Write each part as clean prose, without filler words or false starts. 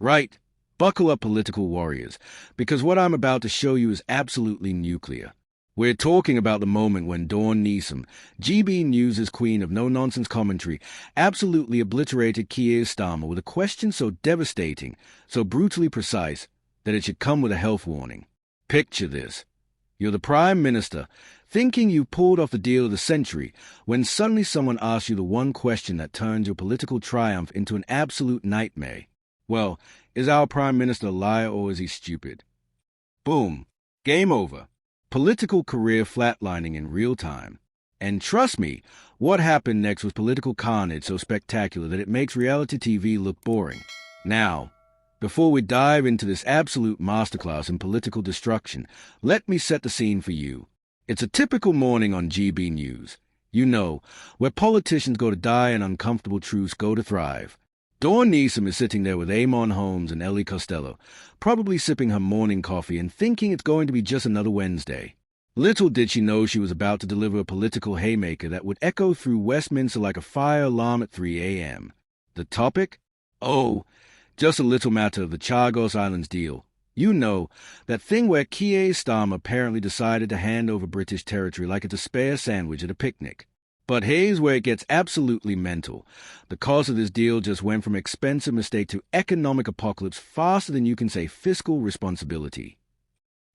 Right, buckle up, political warriors, because what I'm about to show you is absolutely nuclear. We're talking about the moment when Dawn Neesom, GB News' queen of no-nonsense commentary, absolutely obliterated Keir Starmer with a question so devastating, so brutally precise, that it should come with a health warning. Picture this. You're the Prime Minister, thinking you pulled off the deal of the century, when suddenly someone asks you the one question that turns your political triumph into an absolute nightmare. Well, is our Prime Minister a liar or is he stupid? Boom. Game over. Political career flatlining in real time. And trust me, what happened next was political carnage so spectacular that it makes reality TV look boring. Now, before we dive into this absolute masterclass in political destruction, let me set the scene for you. It's a typical morning on GB News. You know, where politicians go to die and uncomfortable truths go to thrive. Dawn Neesom is sitting there with Eamonn, Holmes, and Ellie Costello, probably sipping her morning coffee and thinking it's going to be just another Wednesday. Little did she know she was about to deliver a political haymaker that would echo through Westminster like a fire alarm at 3 a.m. The topic? Oh, just a little matter of the Chagos Islands deal. You know, that thing where Keir Starmer apparently decided to hand over British territory like it's a spare sandwich at a picnic. But here's where it gets absolutely mental. The cost of this deal just went from expensive mistake to economic apocalypse faster than you can say fiscal responsibility.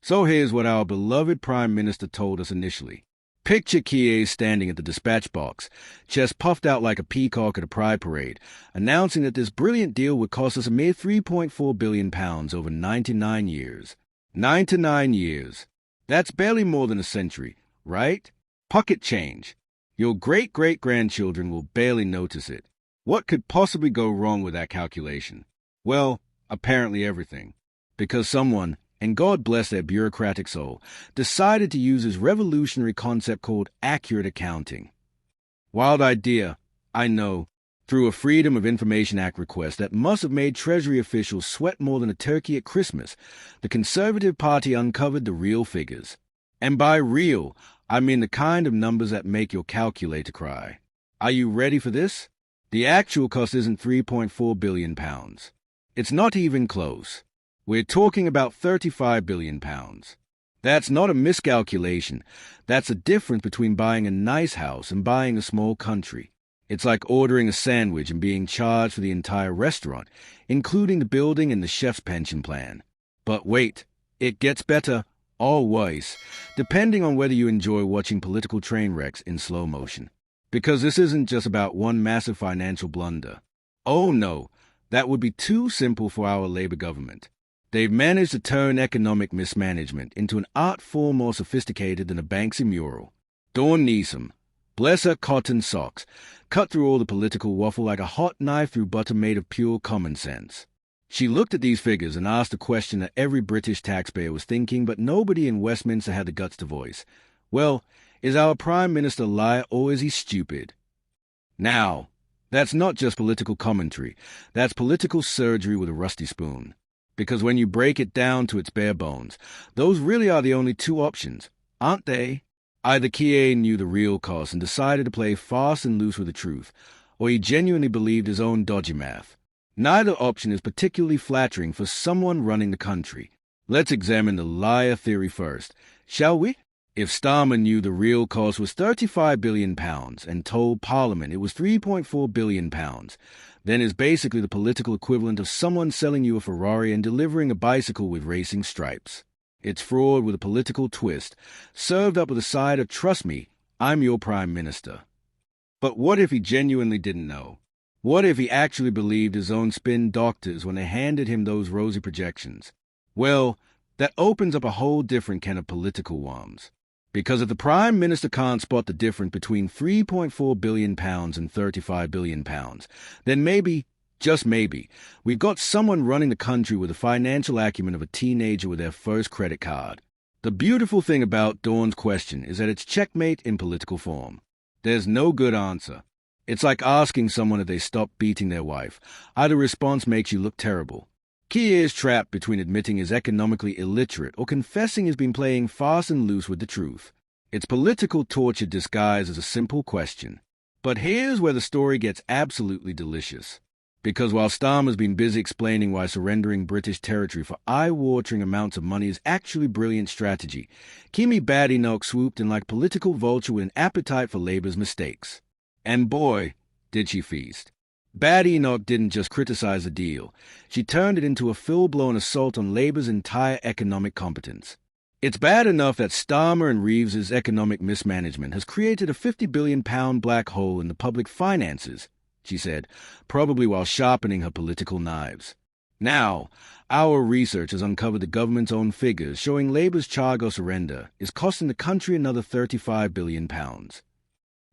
So here's what our beloved Prime Minister told us initially. Picture Keir standing at the dispatch box, chest puffed out like a peacock at a pride parade, announcing that this brilliant deal would cost us a mere £3.4 billion over 99 years. 99 years. That's barely more than a century, right? Pocket change. Your great-great-grandchildren will barely notice it. What could possibly go wrong with that calculation? Well, apparently everything. Because someone, and God bless their bureaucratic soul, decided to use this revolutionary concept called accurate accounting. Wild idea, I know, through a Freedom of Information Act request that must have made Treasury officials sweat more than a turkey at Christmas, the Conservative Party uncovered the real figures. And by real, I mean the kind of numbers that make your calculator cry. Are you ready for this? The actual cost isn't £3.4 billion. It's not even close. We're talking about £35 billion. That's not a miscalculation. That's a difference between buying a nice house and buying a small country. It's like ordering a sandwich and being charged for the entire restaurant, including the building and the chef's pension plan. But wait, it gets better. Always, depending on whether you enjoy watching political train wrecks in slow motion. Because this isn't just about one massive financial blunder. Oh no, that would be too simple for our Labour government. They've managed to turn economic mismanagement into an art form more sophisticated than a Banksy mural. Dawn Neesom, bless her cotton socks, cut through all the political waffle like a hot knife through butter made of pure common sense. She looked at these figures and asked a question that every British taxpayer was thinking, but nobody in Westminster had the guts to voice. Well, is our Prime Minister a liar or is he stupid? Now, that's not just political commentary. That's political surgery with a rusty spoon. Because when you break it down to its bare bones, those really are the only two options, aren't they? Either Keir knew the real cost and decided to play fast and loose with the truth, or he genuinely believed his own dodgy math. Neither option is particularly flattering for someone running the country. Let's examine the liar theory first, shall we? If Starmer knew the real cost was £35 billion and told Parliament it was £3.4 billion, then it's basically the political equivalent of someone selling you a Ferrari and delivering a bicycle with racing stripes. It's fraud with a political twist, served up with a side of, trust me, I'm your Prime Minister. But what if he genuinely didn't know? What if he actually believed his own spin doctors when they handed him those rosy projections? Well, that opens up a whole different can of political worms. Because if the Prime Minister can't spot the difference between £3.4 billion and £35 billion, then maybe, just maybe, we've got someone running the country with the financial acumen of a teenager with their first credit card. The beautiful thing about Dawn's question is that it's checkmate in political form. There's no good answer. It's like asking someone if they stop beating their wife. Either response makes you look terrible. Keir is trapped between admitting he's economically illiterate or confessing he's been playing fast and loose with the truth. It's political torture disguised as a simple question. But here's where the story gets absolutely delicious. Because while Starmer's been busy explaining why surrendering British territory for eye-watering amounts of money is actually brilliant strategy, Kemi Badenoch swooped in like political vulture with an appetite for Labour's mistakes. And boy, did she feast. Badenoch didn't just criticize the deal, she turned it into a full-blown assault on Labour's entire economic competence. It's bad enough that Starmer and Reeves' economic mismanagement has created a £50 billion black hole in the public finances, she said, probably while sharpening her political knives. Now, our research has uncovered the government's own figures showing Labour's Chargo surrender is costing the country another £35 billion.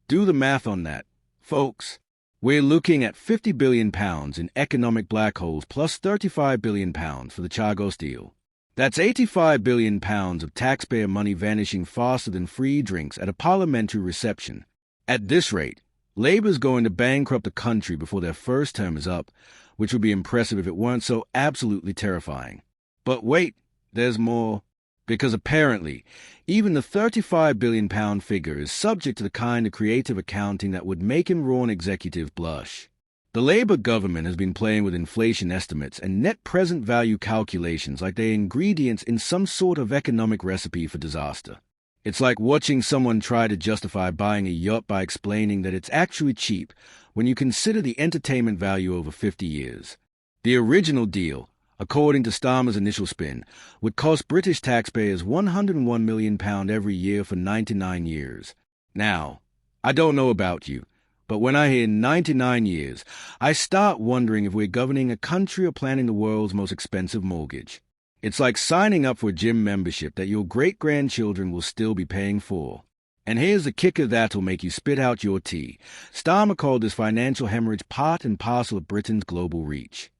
Do the math on that, folks. We're looking at £50 billion in economic black holes plus £35 billion for the Chargo deal. That's £85 billion of taxpayer money vanishing faster than free drinks at a parliamentary reception. At this rate, Labour's going to bankrupt the country before their first term is up, which would be impressive if it weren't so absolutely terrifying. But wait, there's more. Because apparently, even the £35 billion figure is subject to the kind of creative accounting that would make enrolled executives blush. The Labour government has been playing with inflation estimates and net present value calculations like they're ingredients in some sort of economic recipe for disaster. It's like watching someone try to justify buying a yacht by explaining that it's actually cheap when you consider the entertainment value over 50 years. The original deal, according to Starmer's initial spin, would cost British taxpayers £101 million every year for 99 years. Now, I don't know about you, but when I hear 99 years, I start wondering if we're governing a country or planning the world's most expensive mortgage. It's like signing up for a gym membership that your great-grandchildren will still be paying for. And here's the kicker that'll make you spit out your tea. Starmer called this financial hemorrhage part and parcel of Britain's global reach.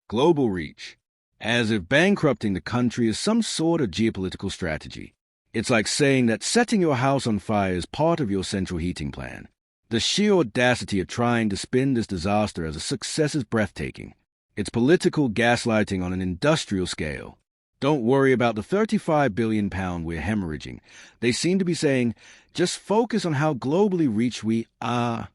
Global reach. As if bankrupting the country is some sort of geopolitical strategy. It's like saying that setting your house on fire is part of your central heating plan. The sheer audacity of trying to spin this disaster as a success is breathtaking. It's political gaslighting on an industrial scale. Don't worry about the £35 billion we're hemorrhaging. They seem to be saying, just focus on how globally rich we are.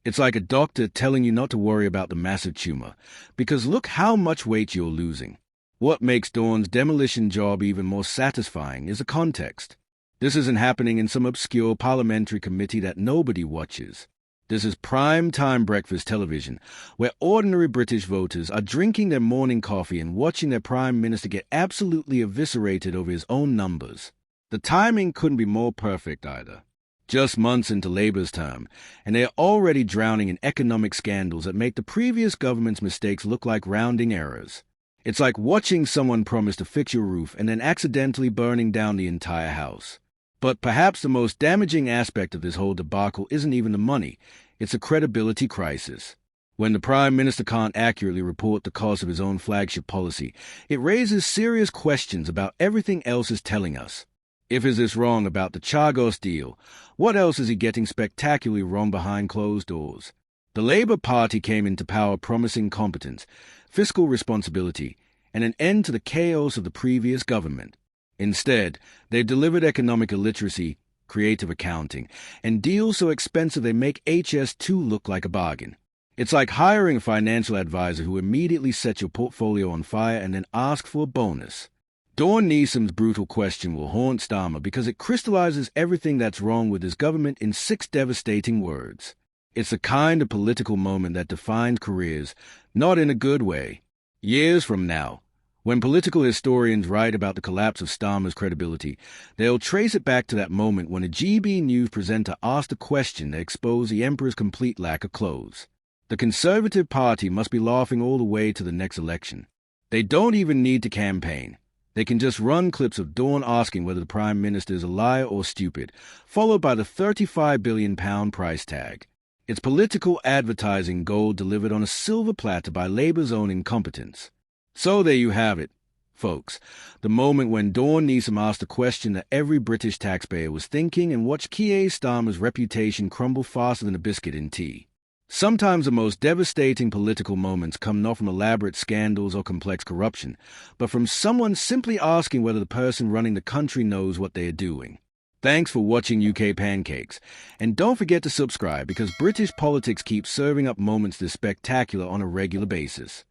It's like a doctor telling you not to worry about the massive tumor, because look how much weight you're losing. What makes Dawn's demolition job even more satisfying is the context. This isn't happening in some obscure parliamentary committee that nobody watches. This is prime-time breakfast television, where ordinary British voters are drinking their morning coffee and watching their Prime Minister get absolutely eviscerated over his own numbers. The timing couldn't be more perfect either. Just months into Labour's term, and they are already drowning in economic scandals that make the previous government's mistakes look like rounding errors. It's like watching someone promise to fix your roof and then accidentally burning down the entire house. But perhaps the most damaging aspect of this whole debacle isn't even the money, it's a credibility crisis. When the Prime Minister can't accurately report the cost of his own flagship policy, it raises serious questions about everything else is telling us. If is this wrong about the Chagos deal, what else is he getting spectacularly wrong behind closed doors? The Labour Party came into power promising competence, fiscal responsibility, and an end to the chaos of the previous government. Instead, they've delivered economic illiteracy, creative accounting, and deals so expensive they make HS2 look like a bargain. It's like hiring a financial advisor who immediately sets your portfolio on fire and then asks for a bonus. Dawn Neesom's brutal question will haunt Starmer because it crystallizes everything that's wrong with his government in 6 devastating words. It's the kind of political moment that defines careers, not in a good way. Years from now, when political historians write about the collapse of Starmer's credibility, they'll trace it back to that moment when a GB News presenter asked a question that exposed the Emperor's complete lack of clothes. The Conservative Party must be laughing all the way to the next election. They don't even need to campaign. They can just run clips of Dawn asking whether the Prime Minister is a liar or stupid, followed by the £35 billion price tag. It's political advertising gold delivered on a silver platter by Labour's own incompetence. So there you have it, folks, the moment when Dawn Neesom asked a question that every British taxpayer was thinking and watched Keir Starmer's reputation crumble faster than a biscuit in tea. Sometimes the most devastating political moments come not from elaborate scandals or complex corruption, but from someone simply asking whether the person running the country knows what they are doing. Thanks for watching UK Pancakes. And don't forget to subscribe because British politics keeps serving up moments this spectacular on a regular basis.